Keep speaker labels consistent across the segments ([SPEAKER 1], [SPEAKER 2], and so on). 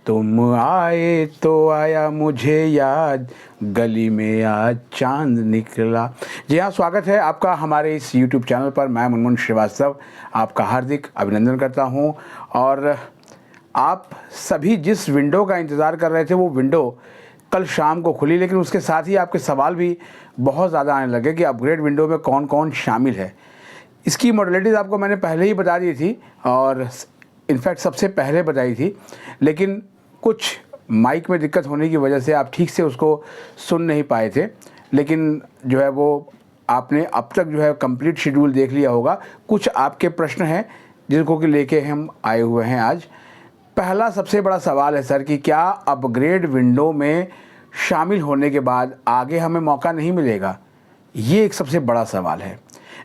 [SPEAKER 1] तुम आए तो आया मुझे याद, गली में आज चांद निकला। जी हाँ, स्वागत है आपका हमारे इस YouTube चैनल पर। मैं मुनमुन श्रीवास्तव आपका हार्दिक अभिनंदन करता हूँ। और आप सभी जिस विंडो का इंतज़ार कर रहे थे वो विंडो कल शाम को खुली, लेकिन उसके साथ ही आपके सवाल भी बहुत ज़्यादा आने लगे कि अपग्रेड विंडो में कौन कौन शामिल है। इसकी मॉडलिटीज़ आपको मैंने पहले ही बता दी थी और इनफैक्ट सबसे पहले बताई थी, लेकिन कुछ माइक में दिक्कत होने की वजह से आप ठीक से उसको सुन नहीं पाए थे। लेकिन जो है वो आपने अब तक जो है कंप्लीट शेड्यूल देख लिया होगा। कुछ आपके प्रश्न हैं जिनको कि लेके हम आए हुए हैं आज। पहला सबसे बड़ा सवाल है सर कि क्या अपग्रेड विंडो में शामिल होने के बाद आगे हमें मौका नहीं मिलेगा? ये एक सबसे बड़ा सवाल है।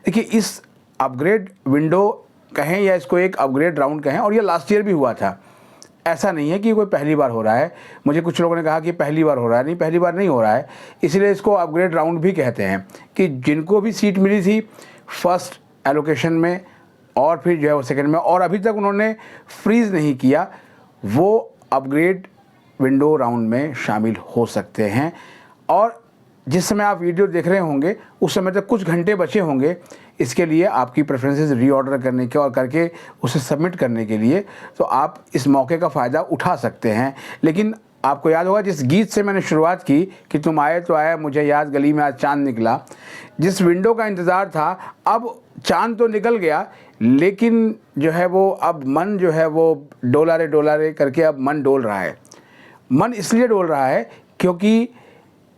[SPEAKER 1] देखिए, इस अपग्रेड विंडो कहें या इसको एक अपग्रेड राउंड कहें, और ये लास्ट ईयर भी हुआ था। ऐसा नहीं है कि कोई पहली बार हो रहा है। मुझे कुछ लोगों ने कहा कि पहली बार हो रहा है। नहीं, पहली बार नहीं हो रहा है। इसलिए इसको अपग्रेड राउंड भी कहते हैं कि जिनको भी सीट मिली थी फर्स्ट एलोकेशन में और फिर जो है वो सेकेंड में, और अभी तक उन्होंने फ्रीज़ नहीं किया, वो अपग्रेड विंडो राउंड में शामिल हो सकते हैं। और जिस समय आप वीडियो देख रहे होंगे उस समय तक कुछ घंटे बचे होंगे इसके लिए आपकी प्रेफरेंसेस रीऑर्डर करने के और करके उसे सबमिट करने के लिए, तो आप इस मौके का फ़ायदा उठा सकते हैं। लेकिन आपको याद होगा जिस गीत से मैंने शुरुआत की कि तुम आए तो आया मुझे याद, गली में आज चांद निकला, जिस विंडो का इंतज़ार था, अब चांद तो निकल गया, लेकिन जो है वो अब मन जो है वो डोला रे करके अब मन डोल रहा है। मन इसलिए डोल रहा है क्योंकि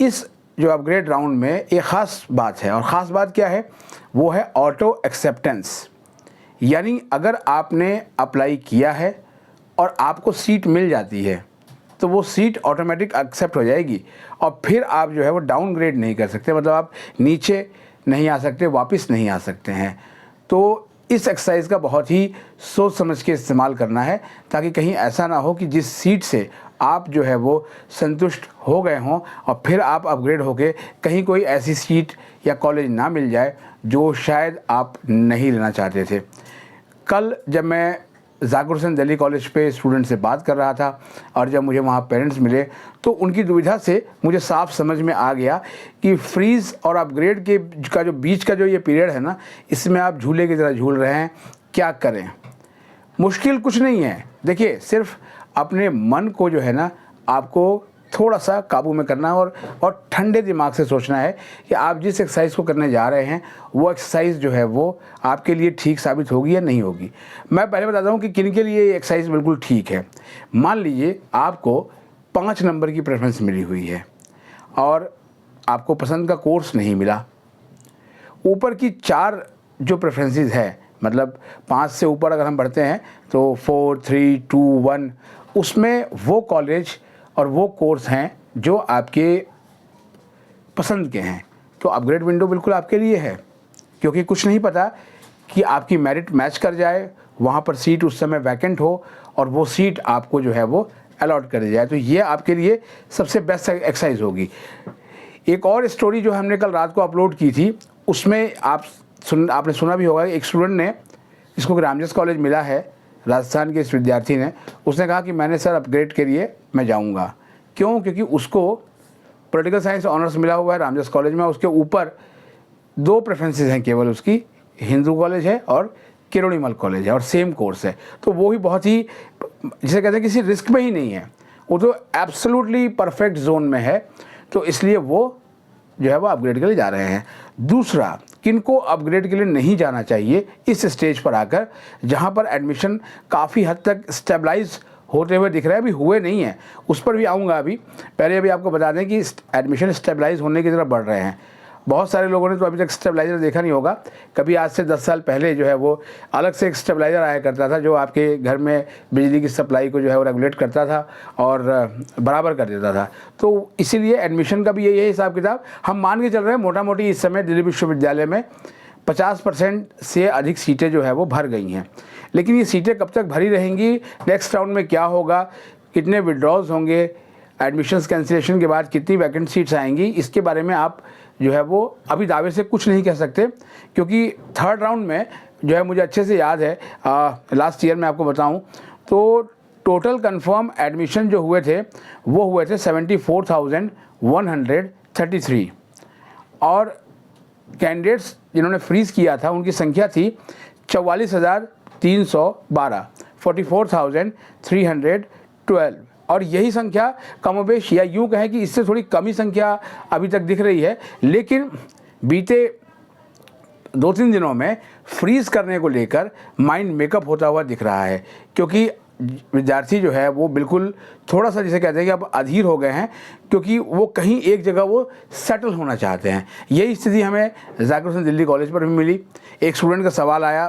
[SPEAKER 1] इस जो अपग्रेड राउंड में एक ख़ास बात है, और ख़ास बात क्या है? वो है ऑटो एक्सेप्टेंस। यानी अगर आपने अप्लाई किया है और आपको सीट मिल जाती है तो वो सीट ऑटोमेटिक एक्सेप्ट हो जाएगी और फिर आप जो है वो डाउनग्रेड नहीं कर सकते, मतलब आप नीचे नहीं आ सकते, वापस नहीं आ सकते हैं। तो इस एक्सरसाइज का बहुत ही सोच समझ के इस्तेमाल करना है, ताकि कहीं ऐसा ना हो कि जिस सीट से आप जो है वो संतुष्ट हो गए हों और फिर आप अपग्रेड होके कहीं कोई ऐसी सीट या कॉलेज ना मिल जाए जो शायद आप नहीं लेना चाहते थे। कल जब मैं ज़ाकिर हुसैन दिल्ली कॉलेज पे स्टूडेंट से बात कर रहा था और जब मुझे वहाँ पेरेंट्स मिले तो उनकी दुविधा से मुझे साफ समझ में आ गया कि फ्रीज़ और अपग्रेड के का जो बीच का जो ये पीरियड है ना, इसमें आप झूले की तरह झूल रहे हैं। क्या करें? मुश्किल कुछ नहीं है। देखिए, सिर्फ अपने मन को जो है ना आपको थोड़ा सा काबू में करना है और ठंडे दिमाग से सोचना है कि आप जिस एक्सरसाइज को करने जा रहे हैं वो एक्सरसाइज जो है वो आपके लिए ठीक साबित होगी या नहीं होगी। मैं पहले बताता हूँ कि किन के लिए ये एक्सरसाइज बिल्कुल ठीक है। मान लीजिए आपको 5 नंबर की प्रेफरेंस मिली हुई है और आपको पसंद का कोर्स नहीं मिला। ऊपर की 4 जो प्रेफरेंसेस है, मतलब 5 से ऊपर अगर हम बढ़ते हैं तो 4, 3, 2, 1, उसमें वो कॉलेज और वो कोर्स हैं जो आपके पसंद के हैं। तो अपग्रेड विंडो बिल्कुल आपके लिए है, क्योंकि कुछ नहीं पता कि आपकी मेरिट मैच कर जाए, वहाँ पर सीट उस समय वैकेंट हो और वो सीट आपको जो है वो अलॉट कर दी जाए। तो ये आपके लिए सबसे बेस्ट एक्सरसाइज होगी। एक और स्टोरी जो हमने कल रात को अपलोड की थी, उसमें आपने सुना भी होगा, एक स्टूडेंट ने, जिसको रामजस कॉलेज मिला है, राजस्थान के इस विद्यार्थी ने, उसने कहा कि मैंने सर अपग्रेड के लिए मैं जाऊंगा। क्यों? क्योंकि उसको पॉलिटिकल साइंस ऑनर्स मिला हुआ है रामजस कॉलेज में। उसके ऊपर 2 प्रेफरेंसेस हैं केवल उसकी, हिंदू कॉलेज है और किरोड़ीमल कॉलेज है, और सेम कोर्स है। तो वो भी बहुत ही, जिसे कहते हैं, किसी रिस्क में ही नहीं है, वो तो एब्सोल्युटली परफेक्ट जोन में है। तो इसलिए वो जो है वो अपग्रेड के लिए जा रहे हैं। दूसरा, किनको अपग्रेड के लिए नहीं जाना चाहिए इस स्टेज पर आकर, जहां पर एडमिशन काफ़ी हद तक स्टेबलाइज होते हुए दिख रहा है, अभी हुए नहीं हैं, उस पर भी आऊँगा। पहले अभी आपको बता दें कि एडमिशन स्टेबलाइज होने की तरफ बढ़ रहे हैं। बहुत सारे लोगों ने तो अभी तक स्टेबलाइज़र देखा नहीं होगा। कभी आज से 10 साल पहले जो है वो अलग से एक स्टेबलाइज़र आया करता था जो आपके घर में बिजली की सप्लाई को जो है वो रेगुलेट करता था और बराबर कर देता था। तो इसीलिए एडमिशन का भी यही है हिसाब किताब। हम मान के चल रहे हैं मोटा मोटी इस समय दिल्ली विश्वविद्यालय में 50% से अधिक सीटें जो है वो भर गई हैं। लेकिन ये सीटें कब तक भरी रहेंगी, नेक्स्ट राउंड में क्या होगा, कितने विड्रॉल्स होंगे, एडमिशन्स कैंसिलेशन के बाद कितनी वैकेंट सीट्स आएंगी, इसके बारे में आप जो है वो अभी दावे से कुछ नहीं कह सकते। क्योंकि थर्ड राउंड में जो है, मुझे अच्छे से याद है, लास्ट ईयर में आपको बताऊं तो टोटल कंफर्म एडमिशन जो हुए थे वो हुए थे 74,133 और कैंडिडेट्स जिन्होंने फ्रीज़ किया था उनकी संख्या थी 44,312, 44,312। और यही संख्या कमोबेश या यूँ कहें कि इससे थोड़ी कम ही संख्या अभी तक दिख रही है, लेकिन बीते 2-3 दिनों में फ्रीज़ करने को लेकर माइंड मेकअप होता हुआ दिख रहा है, क्योंकि विद्यार्थी जो है वो बिल्कुल थोड़ा सा जिसे कहते हैं कि अब अधीर हो गए हैं, क्योंकि वो कहीं एक जगह वो सेटल होना चाहते हैं। यही स्थिति हमें ज़ाकिर हुसैन दिल्ली कॉलेज पर भी मिली। एक स्टूडेंट का सवाल आया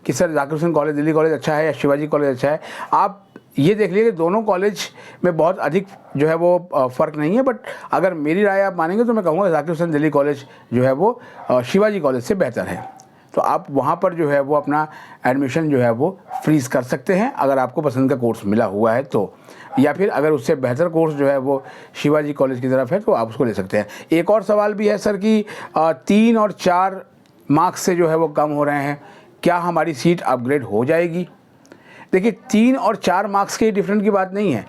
[SPEAKER 1] कि sir Zakir Hussain college Delhi college अच्छा है या शिवाजी कॉलेज अच्छा है। आप ये देख लीजिए कि दोनों कॉलेज में बहुत अधिक जो है वो फ़र्क नहीं है, बट अगर मेरी राय आप मानेंगे तो मैं कहूँगा ज़ाकिर हुसैन दिल्ली कॉलेज जो है वो शिवाजी कॉलेज से बेहतर है। तो आप वहाँ पर जो है वो अपना एडमिशन जो है वो फ्रीज़ कर सकते हैं अगर आपको पसंद का कोर्स मिला हुआ है तो, या फिर अगर उससे बेहतर कोर्स जो है वो शिवाजी कॉलेज की तरफ है तो आप उसको ले सकते हैं। एक और सवाल भी है सर कि 3 और 4 मार्क्स से जो है वो कम हो रहे हैं, क्या हमारी सीट अपग्रेड हो जाएगी? देखिए 3 और 4 मार्क्स के डिफरेंस की बात नहीं है,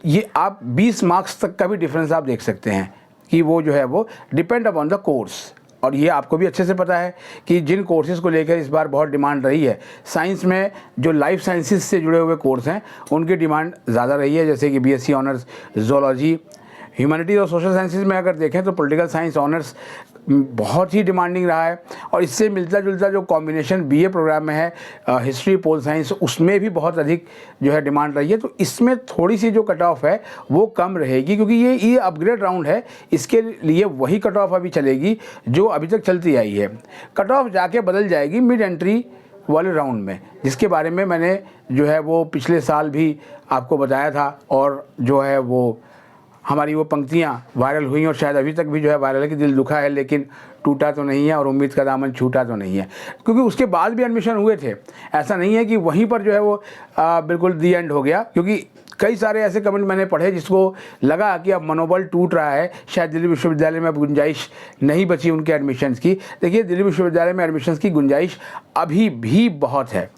[SPEAKER 1] ये आप 20 मार्क्स तक का भी डिफरेंस आप देख सकते हैं कि वो जो है वो डिपेंड अपॉन द कोर्स। और ये आपको भी अच्छे से पता है कि जिन कोर्सेज़ को लेकर इस बार बहुत डिमांड रही है, साइंस में जो लाइफ साइंसेज से जुड़े हुए कोर्स हैं उनकी डिमांड ज़्यादा रही है, जैसे कि बीएससी ऑनर्स ज़ूलॉजी। ह्यूमैनिटीज़ और सोशल साइंसेज में अगर देखें तो पॉलिटिकल साइंस ऑनर्स बहुत ही डिमांडिंग रहा है, और इससे मिलता जुलता जो कॉम्बिनेशन बीए प्रोग्राम में है हिस्ट्री पोल साइंस, उसमें भी बहुत अधिक जो है डिमांड रही है। तो इसमें थोड़ी सी जो कट ऑफ है वो कम रहेगी, क्योंकि ये अपग्रेड राउंड है, इसके लिए वही कट ऑफ अभी चलेगी जो अभी तक चलती आई है। कट ऑफ जाके बदल जाएगी मिड एंट्री वाले राउंड में, जिसके बारे में मैंने जो है वो पिछले साल भी आपको बताया था, और जो है वो हमारी वो पंक्तियाँ वायरल हुई और शायद अभी तक भी जो है वायरल है कि दिल दुखा है लेकिन टूटा तो नहीं है और उम्मीद का दामन छूटा तो नहीं है, क्योंकि उसके बाद भी एडमिशन हुए थे। ऐसा नहीं है कि वहीं पर जो है वो बिल्कुल दी एंड हो गया, क्योंकि कई सारे ऐसे कमेंट मैंने पढ़े जिसको लगा कि अब मनोबल टूट रहा है, शायद दिल्ली विश्वविद्यालय में अब गुंजाइश नहीं बची उनके एडमिशन्स की। देखिए दिल्ली विश्वविद्यालय में एडमिशन्स की गुंजाइश अभी भी बहुत है।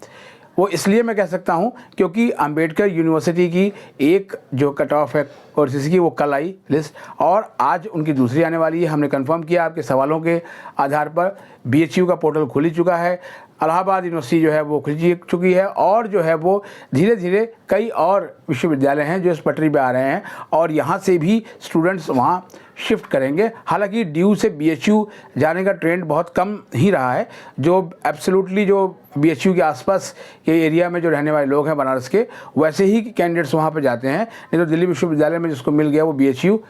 [SPEAKER 1] वो इसलिए मैं कह सकता हूँ क्योंकि अंबेडकर यूनिवर्सिटी की एक जो कट ऑफ है कोर्सेज की वो कल आई लिस्ट, और आज उनकी दूसरी आने वाली है। हमने कंफर्म किया आपके सवालों के आधार पर। बीएचयू का पोर्टल खुल ही चुका है, इलाहाबाद यूनिवर्सिटी जो है वो खुल चुकी है, और जो है वो धीरे धीरे कई और विश्वविद्यालय हैं जो इस पटरी पे आ रहे हैं, और यहाँ से भी स्टूडेंट्स वहाँ शिफ्ट करेंगे। हालांकि ड्यू से बीएचयू जाने का ट्रेंड बहुत कम ही रहा है। जो एब्सोल्युटली जो बीएचयू के आसपास के एरिया में जो रहने वाले लोग हैं बनारस के, वैसे ही कैंडिडेट्स वहाँ पे जाते हैं, नहीं तो दिल्ली विश्वविद्यालय में जिसको मिल गया वो बीएचयू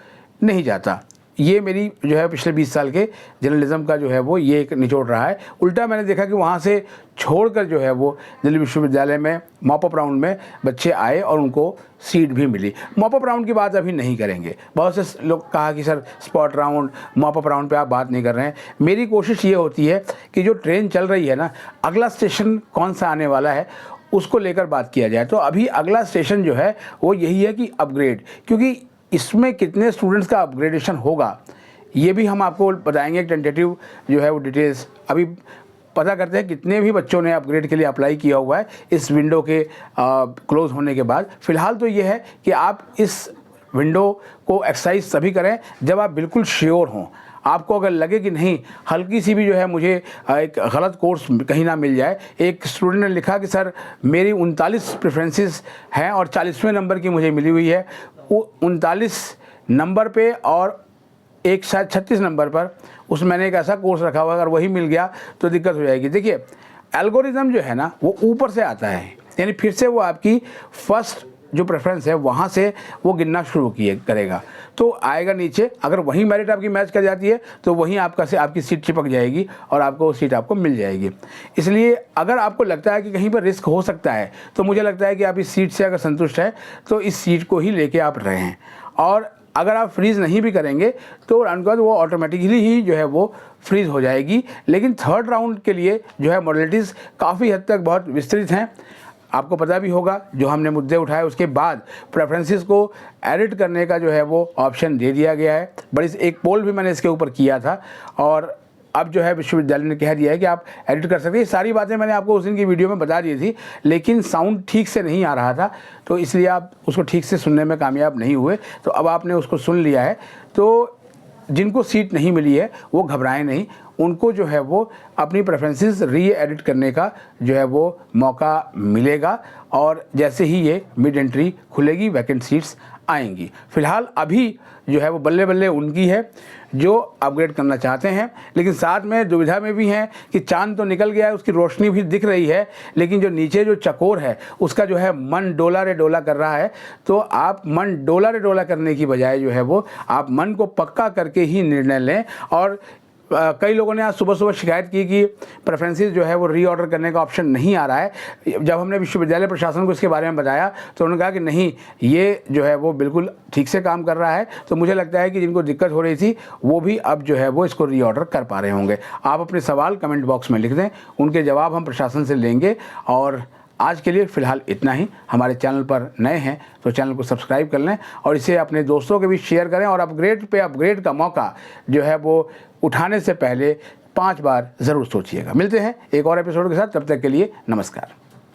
[SPEAKER 1] नहीं जाता। ये मेरी जो है पिछले 20 साल के जर्नलिज्म का जो है वो ये एक निचोड़ रहा है। उल्टा मैंने देखा कि वहाँ से छोड़कर जो है वो दिल्ली विश्वविद्यालय में मॉप अप राउंड में बच्चे आए और उनको सीट भी मिली। मॉप अप राउंड की बात अभी नहीं करेंगे। बहुत से लोग कहा कि sir spot round mop up round पे आप बात नहीं कर रहे हैं। मेरी कोशिश ये होती है कि जो ट्रेन चल रही है ना, अगला स्टेशन कौन सा आने वाला है उसको लेकर बात किया जाए। तो अभी अगला स्टेशन जो है वो यही है कि अपग्रेड, क्योंकि इसमें कितने स्टूडेंट्स का अपग्रेडेशन होगा ये भी हम आपको बताएंगे। एक टेंटेटिव जो है वो डिटेल्स अभी पता करते हैं कितने भी बच्चों ने अपग्रेड के लिए अप्लाई किया हुआ है इस विंडो के क्लोज़ होने के बाद। फ़िलहाल तो ये है कि आप इस विंडो को एक्सरसाइज तभी करें जब आप बिल्कुल श्योर हों। आपको अगर लगे कि नहीं हल्की सी भी जो है मुझे एक गलत कोर्स कहीं ना मिल जाए। एक स्टूडेंट ने लिखा कि सर मेरी 39 प्रेफरेंसेस हैं और 40वें नंबर की मुझे मिली हुई है, वो 39 नंबर पे और एक शायद 36 नंबर पर उसमें मैंने एक ऐसा कोर्स रखा हुआ, अगर वही मिल गया तो दिक्कत हो जाएगी। देखिए एल्गोरिज्म जो है ना वो ऊपर से आता है, यानी फिर से वो आपकी फर्स्ट जो प्रेफरेंस है वहाँ से वो गिनना शुरू करेगा तो आएगा नीचे। अगर वहीं मेरिट आपकी मैच कर जाती है तो वहीं आपकी सीट चिपक जाएगी और आपको वो सीट आपको मिल जाएगी। इसलिए अगर आपको लगता है कि कहीं पर रिस्क हो सकता है तो मुझे लगता है कि आप इस सीट से अगर संतुष्ट है तो इस सीट को ही लेके आप रहें, और अगर आप फ्रीज़ नहीं भी करेंगे तो राउंड के बाद वो ऑटोमेटिकली ही जो है वो फ्रीज़ हो जाएगी। लेकिन थर्ड राउंड के लिए जो है मॉडलिटीज़ काफ़ी हद तक बहुत विस्तृत हैं। आपको पता भी होगा जो हमने मुद्दे उठाए उसके बाद प्रेफरेंसेस को एडिट करने का जो है वो ऑप्शन दे दिया गया है। बड़ी एक पोल भी मैंने इसके ऊपर किया था और अब जो है विश्वविद्यालय ने कह दिया है कि आप एडिट कर सकते हैं। ये सारी बातें मैंने आपको उस दिन की वीडियो में बता दी थी, लेकिन साउंड ठीक से नहीं आ रहा था, तो इसलिए आप उसको ठीक से सुनने में कामयाब नहीं हुए। तो अब आपने उसको सुन लिया है, तो जिनको सीट नहीं मिली है वो घबराएं नहीं, उनको जो है वो अपनी प्रेफरेंसेस री एडिट करने का जो है वो मौका मिलेगा, और जैसे ही ये मिड एंट्री खुलेगी वैकेंट सीट्स आएंगी। फ़िलहाल अभी जो है वो बल्ले बल्ले उनकी है जो अपग्रेड करना चाहते हैं, लेकिन साथ में दुविधा में भी हैं कि चांद तो निकल गया है, उसकी रोशनी भी दिख रही है, लेकिन जो नीचे जो चकोर है उसका जो है मन डोला रे डोला कर रहा है। तो आप मन डोला रे डोला करने की बजाय जो है वो आप मन को पक्का करके ही निर्णय लें। और कई लोगों ने आज सुबह सुबह शिकायत की कि प्रेफरेंसेस जो है वो रीऑर्डर करने का ऑप्शन नहीं आ रहा है। जब हमने विश्वविद्यालय प्रशासन को इसके बारे में बताया तो उन्होंने कहा कि नहीं, ये जो है वो बिल्कुल ठीक से काम कर रहा है। तो मुझे लगता है कि जिनको दिक्कत हो रही थी वो भी अब जो है वो इसको रीऑर्डर कर पा रहे होंगे। आप अपने सवाल कमेंट बॉक्स में लिख दें, उनके जवाब हम प्रशासन से लेंगे। और आज के लिए फ़िलहाल इतना ही। हमारे चैनल पर नए हैं तो चैनल को सब्सक्राइब कर लें और इसे अपने दोस्तों के बीच शेयर करें, और अपग्रेड का मौका जो है वो उठाने से पहले 5 बार ज़रूर सोचिएगा। मिलते हैं एक और एपिसोड के साथ, तब तक के लिए नमस्कार।